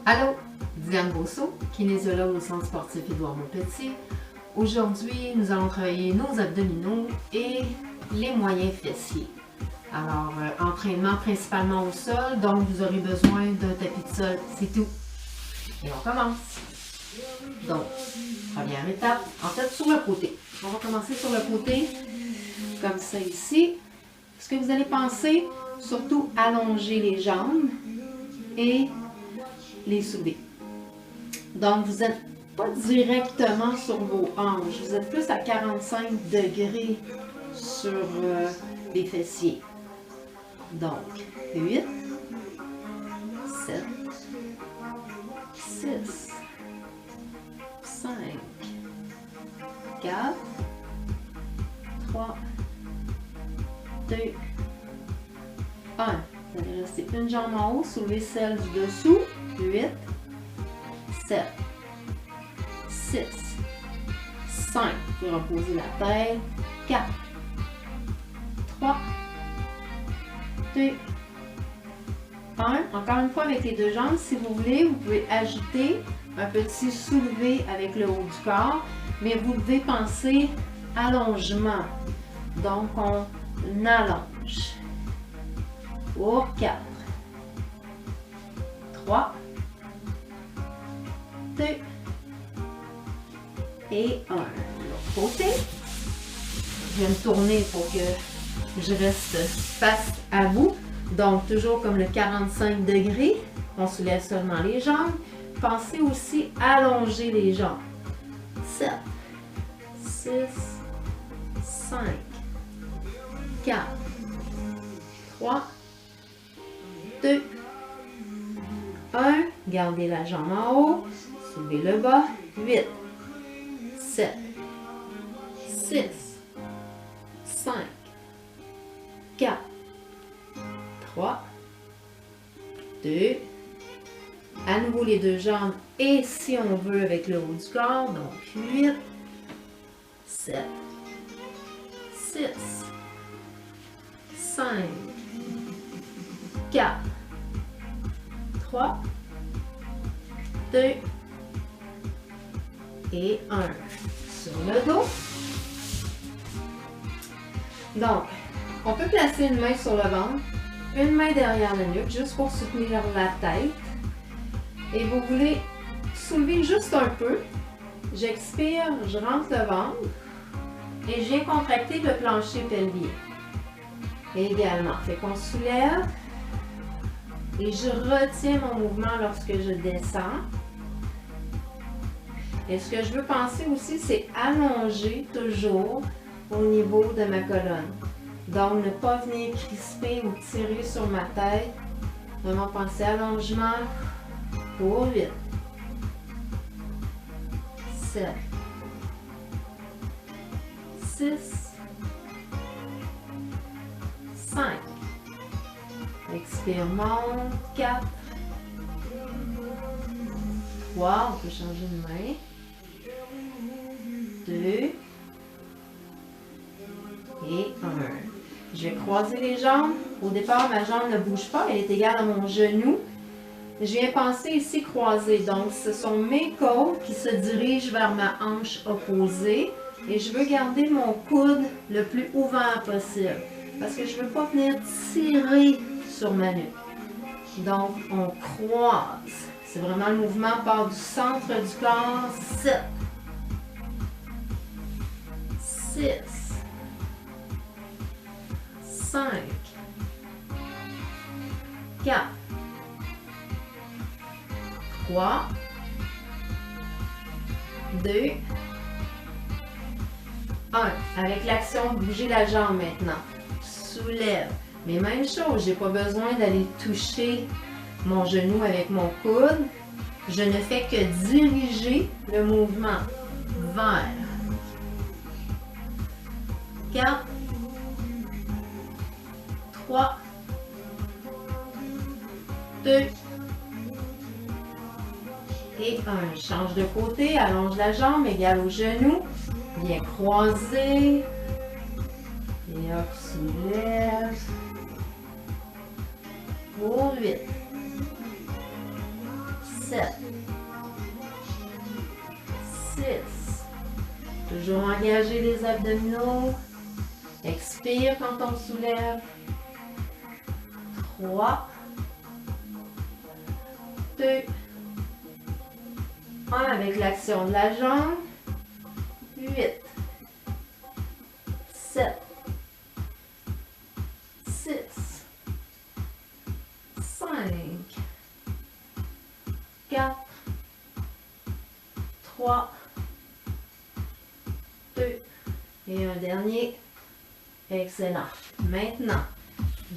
Allô, Diane Bosso, kinésiologue au Centre sportif Édouard-Montpetit. Aujourd'hui, nous allons travailler nos abdominaux et les moyens fessiers. Alors, entraînement principalement au sol, donc vous aurez besoin d'un tapis de sol, c'est tout. Et on commence. Donc, première étape, en fait sur le côté. On va commencer sur le côté, comme ça ici. Ce que vous allez penser, surtout allonger les jambes et les soulever. Donc, vous n'êtes pas directement sur vos hanches, vous êtes plus à 45 degrés sur les fessiers. Donc, 8, 7, 6, 5, 4, 3, 2, 1. Vous allez rester une jambe en haut, soulever celle du dessous. 8, 7, 6, 5. Vous pouvez reposer la tête. 4, 3, 2, 1. Encore une fois avec les deux jambes, si vous voulez, vous pouvez ajouter un petit soulevé avec le haut du corps, mais vous devez penser allongement. Donc, on allonge. Pour 4, 3, 2 et 1. L'autre côté. Je vais me tourner pour que je reste face à vous. Donc, toujours comme le 45 degrés. On soulève seulement les jambes. Pensez aussi allonger les jambes. 7, 6, 5, 4, 3, 2, 1. Gardez la jambe en haut. Soulevez le bas. 8, 7, 6, 5, 4, 3, 2. À nouveau les deux jambes. Et si on veut avec le haut du corps. Donc 8, 7, 6, 5, 4, 3, 2 et 1. Sur le dos. Donc, on peut placer une main sur le ventre, une main derrière la nuque, juste pour soutenir la tête. Et vous voulez soulever juste un peu. J'expire, je rentre le ventre et je viens contracter le plancher pelvien. Également, fait qu'on soulève. Et je retiens mon mouvement lorsque je descends. Et ce que je veux penser aussi, c'est allonger toujours au niveau de ma colonne. Donc, ne pas venir crisper ou tirer sur ma tête. Vraiment penser allongement pour 8, 7, 6, 5. Expire, monte. 4, 3, on peut changer de main. 2 et 1. Je vais croiser les jambes. Au départ, ma jambe ne bouge pas, elle est égale à mon genou. Je viens penser ici croiser. Donc, ce sont mes côtes qui se dirigent vers ma hanche opposée. Et je veux garder mon coude le plus ouvert possible. Parce que je ne veux pas venir tirer sur ma nuque. Donc, on croise. C'est vraiment le mouvement part du centre du corps. 7, 6, 5, 4, 3, 2, 1. Avec l'action de bouger la jambe maintenant. Soulève. Mais même chose, je n'ai pas besoin d'aller toucher mon genou avec mon coude. Je ne fais que diriger le mouvement vers 4, 3, 2 et 1. Je change de côté, allonge la jambe, égale au genou. Bien croisé. Et hop, soulève. Pour 8, 7, 6. Toujours engager les abdominaux. Expire quand on soulève. 3, 2, 1 avec l'action de la jambe. 8, 7, 6, 5, 4, 3, 2 et un dernier. Excellent. Maintenant,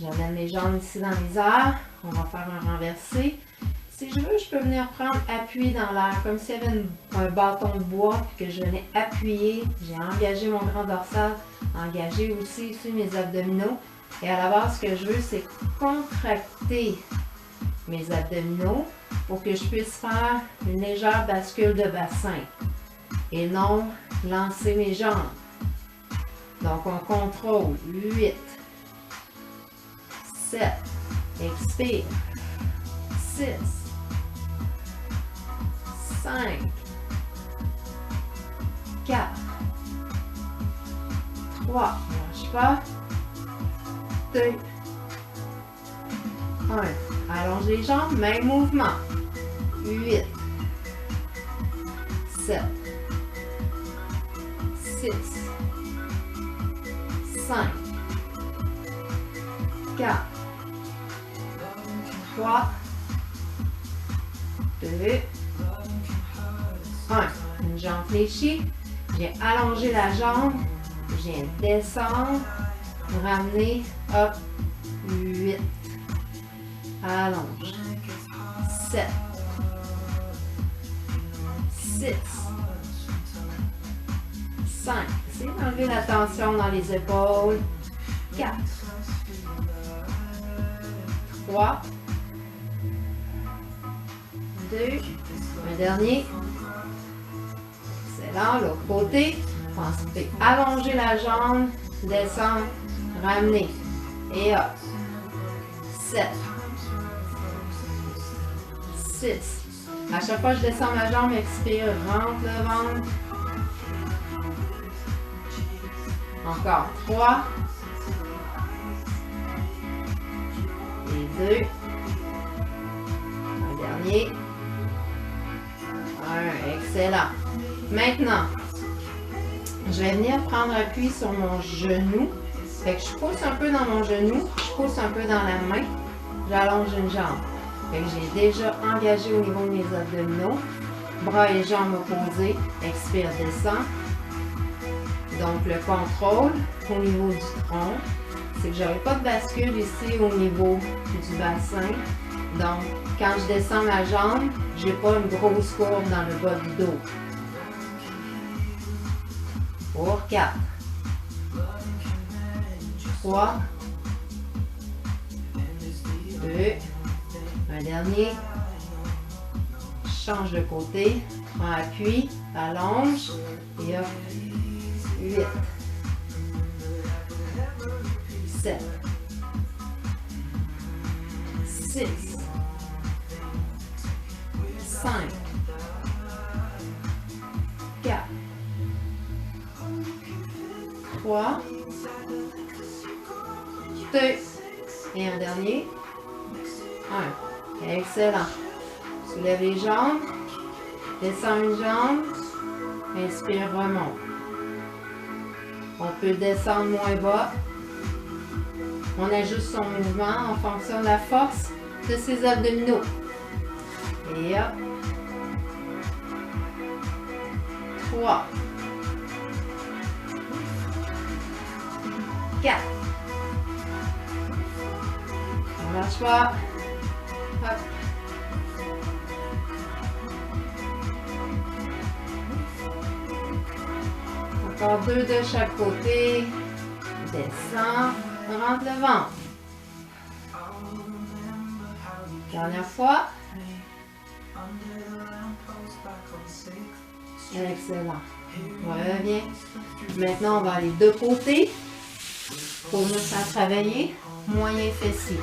j'amène mes jambes ici dans les airs. On va faire un renversé. Si je veux, je peux venir prendre appui dans l'air, comme s'il y avait un bâton de bois que je venais appuyer. J'ai engagé mon grand dorsal, engagé aussi ici mes abdominaux. Et à la base, ce que je veux, c'est contracter mes abdominaux pour que je puisse faire une légère bascule de bassin et non lancer mes jambes. Donc, on contrôle. 8, 7, expire. 6, 5, 4, 3, lâche pas, 2, 1. Allonge les jambes, même mouvement. 8, 7, 6, 5, 4, 3, 2, 1. Une jambe fléchie. J'ai allongé la jambe. Je viens descendre. Ramener. Hop. 8. Allonge. 7. 6. 5. Essayez d'enlever la tension dans les épaules. 4. 3. 2. Un dernier. Excellent. L'autre côté. Pensez allonger la jambe. Descendre. Ramener. Et hop. 7. 6. À chaque fois que je descends ma jambe, expire. Rentre le ventre. Encore 3. Et 2. Un dernier. 1. Excellent. Maintenant, je vais venir prendre appui sur mon genou. Fait que je pousse un peu dans mon genou, je pousse un peu dans la main, j'allonge une jambe. Fait que j'ai déjà engagé au niveau de mes abdominaux. Bras et jambes opposés, expire, descend. Donc le contrôle au niveau du tronc, c'est que je n'aurai pas de bascule ici au niveau du bassin. Donc quand je descends ma jambe, je n'ai pas une grosse courbe dans le bas du dos. Pour 4, 3, 2, un dernier, change de côté, prends appui, allonge, et hop, 8, 7, 6, 5, 4, 3, 2, et un dernier, 1. Excellent. Soulève les jambes, descends une jambe, inspire, remonte. On peut descendre moins bas. On ajuste son mouvement en fonction de la force de ses abdominaux. Et hop. 3, 4. On lâche pas. Hop. Encore 2 de chaque côté. Descends. Rentre le ventre. Dernière fois. Excellent. Reviens. Maintenant, on va aller de côté pour nous faire travailler moyen fessier.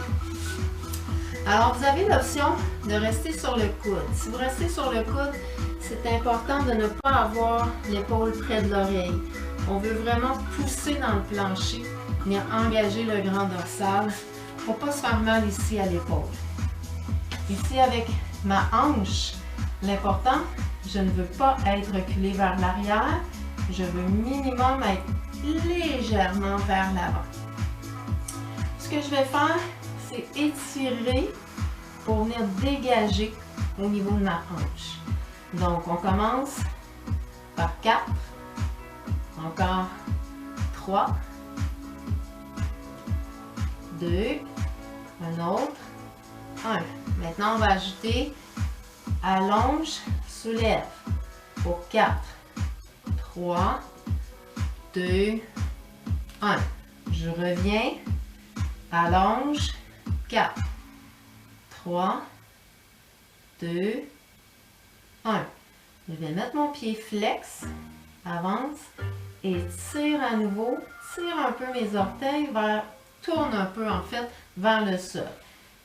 Alors, vous avez l'option de rester sur le coude. Si vous restez sur le coude, c'est important de ne pas avoir l'épaule près de l'oreille. On veut vraiment pousser dans le plancher, venir engager le grand dorsal pour ne pas se faire mal ici à l'épaule. Ici, avec ma hanche, l'important, je ne veux pas être reculé vers l'arrière. Je veux minimum être légèrement vers l'avant. Ce que je vais faire, c'est étirer pour venir dégager au niveau de ma hanche. Donc, on commence par 4, encore 3, 2, un autre, 1. Maintenant, on va ajouter allonge, soulève pour 4, 3, 2, 1. Je reviens, allonge, 4, 3, 2, 1. Je vais mettre mon pied flex, avance et tire à nouveau, tire un peu mes orteils vers, tourne un peu en fait vers le sol.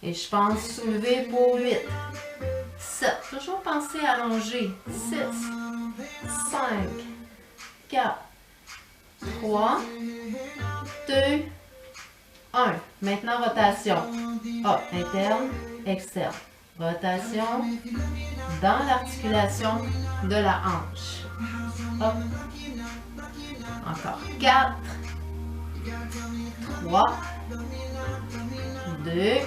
Et je pense soulever pour 8, 7, toujours penser à allonger, 6, 5, 4, 3, 2, 1. Maintenant, rotation. Hop, interne, externe. Rotation dans l'articulation de la hanche. Hop. Encore 4, 3, 2 et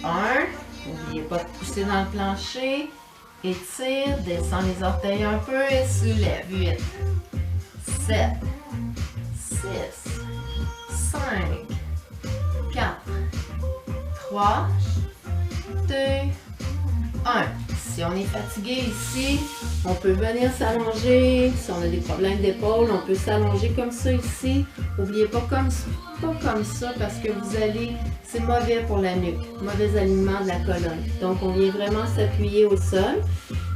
1. N'oubliez pas de pousser dans le plancher. Étire, descend les orteils un peu et soulève. 8, 7, 6, 5, 4, 3, 2, 1. Si on est fatigué ici, on peut venir s'allonger. Si on a des problèmes d'épaule, on peut s'allonger comme ça ici. N'oubliez pas comme ça parce que vous allez, c'est mauvais pour la nuque, mauvais alignement de la colonne. Donc, on vient vraiment s'appuyer au sol.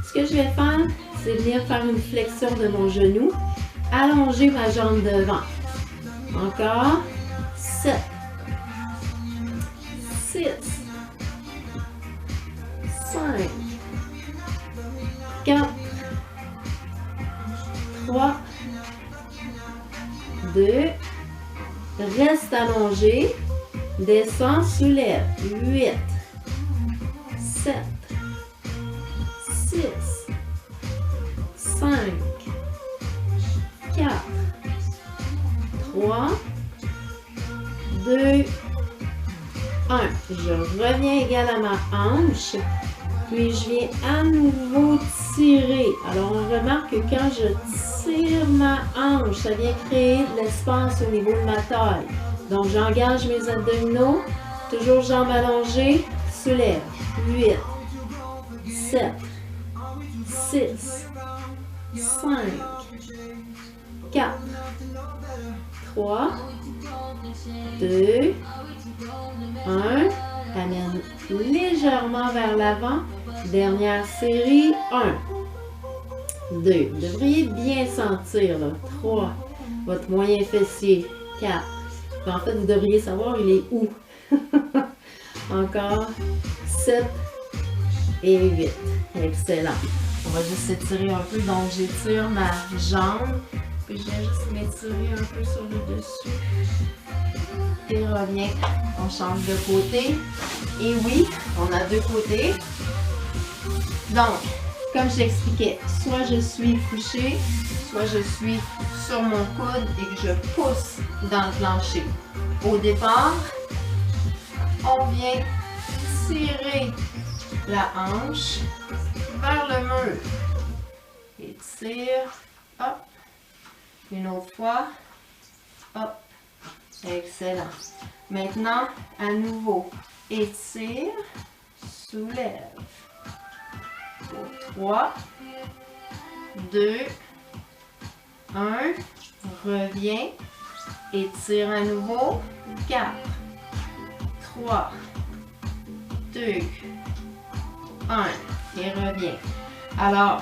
Ce que je vais faire, c'est venir faire une flexion de mon genou, allonger ma jambe devant. Encore 7, 6, 5, 4, 3, 2, reste allongé, descend, soulève, 8, 7, 6, 5, 4, 3, 2, 1. Je reviens égal à ma hanche, puis je viens à nouveau tirer. Alors, on remarque que quand je tire ma hanche, ça vient créer de l'espace au niveau de ma taille. Donc, j'engage mes abdominaux, toujours jambes allongées, soulève. 8, 7, 6, 5, 4, 3, 2, 1. Amène légèrement vers l'avant. Dernière série. 1, 2. Vous devriez bien sentir. Là. 3. Votre moyen fessier. 4. En fait, vous devriez savoir il est où. Encore. 7 et 8. Excellent. On va juste s'étirer un peu. Donc, j'étire ma jambe. Puis, je viens juste m'étirer un peu sur le dessus. Et revient. On change de côté. Et oui, on a deux côtés. Donc, comme je l'expliquais, soit je suis couchée, soit je suis sur mon coude et que je pousse dans le plancher. Au départ, on vient tirer la hanche vers le mur. Et tire, hop, une autre fois, hop, excellent. Maintenant, à nouveau, étire, soulève. 3, 2, 1, reviens, étire à nouveau, 4, 3, 2, 1, et reviens. Alors,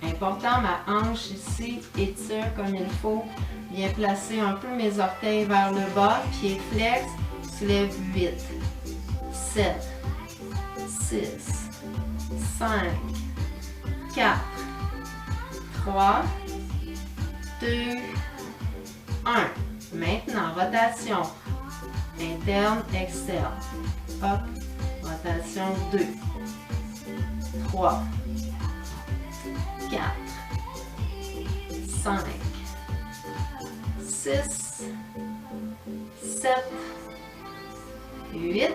important, ma hanche ici, étire comme il faut, viens placer un peu mes orteils vers le bas, pied flex, soulève 8, 7, 6, 5, 4, 3, 2, 1. Maintenant, rotation interne, externe. Hop, rotation 2, 3, 4, 5, 6, 7, 8.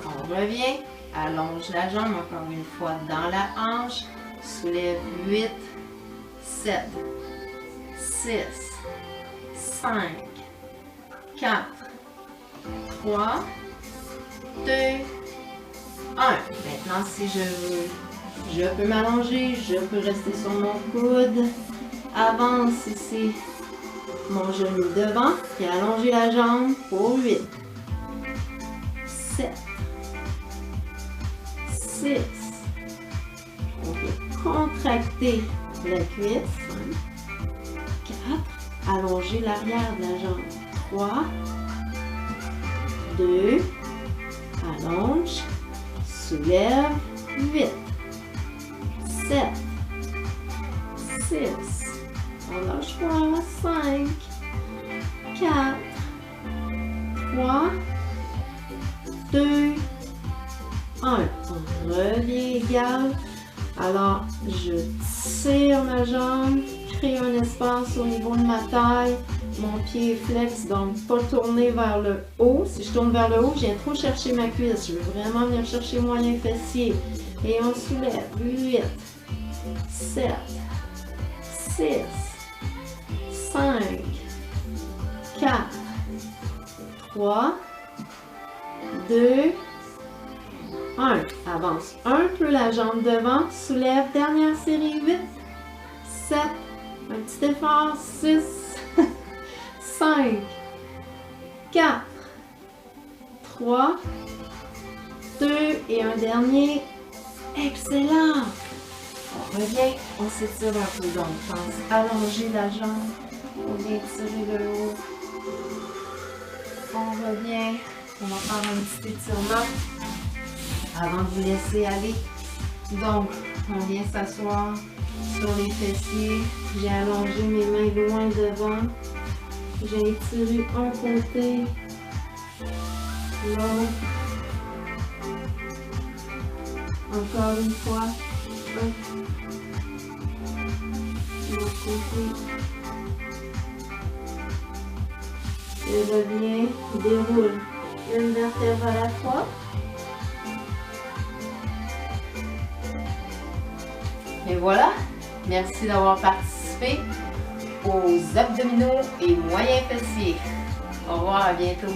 On revient, allonge la jambe encore une fois dans la hanche, soulève 8, 7, 6, 5, 4, 3, 2, 1. Maintenant, si je veux, je peux m'allonger, je peux rester sur mon coude. Avance ici mon genou devant et allonger la jambe pour 8, 7, 6. On peut contracter la cuisse. 4. Allonger l'arrière de la jambe. 3, 2. Allonge. Soulève. 8, 7, 6. On lâche pas. 5, 4, 3, 2, 1. On revient égal. Alors, je tire ma jambe, crée un espace au niveau de ma taille. Mon pied est flex, donc pas tourner vers le haut. Si je tourne vers le haut, je viens trop chercher ma cuisse. Je veux vraiment venir chercher moyen fessier. Et on soulève. 8, 7, 6, 5, 4, 3, 2, 1. Avance un peu la jambe devant. Soulève. Dernière série. 8, 7. Un petit effort. 6, 5, 4, 3, 2 et un dernier. Excellent. On revient. On s'étire un peu. Donc, on pense allonger la jambe. On vient tirer le haut. On revient. On va faire un petit étirement avant de vous laisser aller. Donc, on vient s'asseoir sur les fessiers. J'ai allongé mes mains loin devant. J'ai étiré un côté, l'autre. Encore une fois. L'autre côté. Je reviens, déroule une vertèbre à la fois. Et voilà, merci d'avoir participé aux abdominaux et moyens fessiers. Au revoir, à bientôt.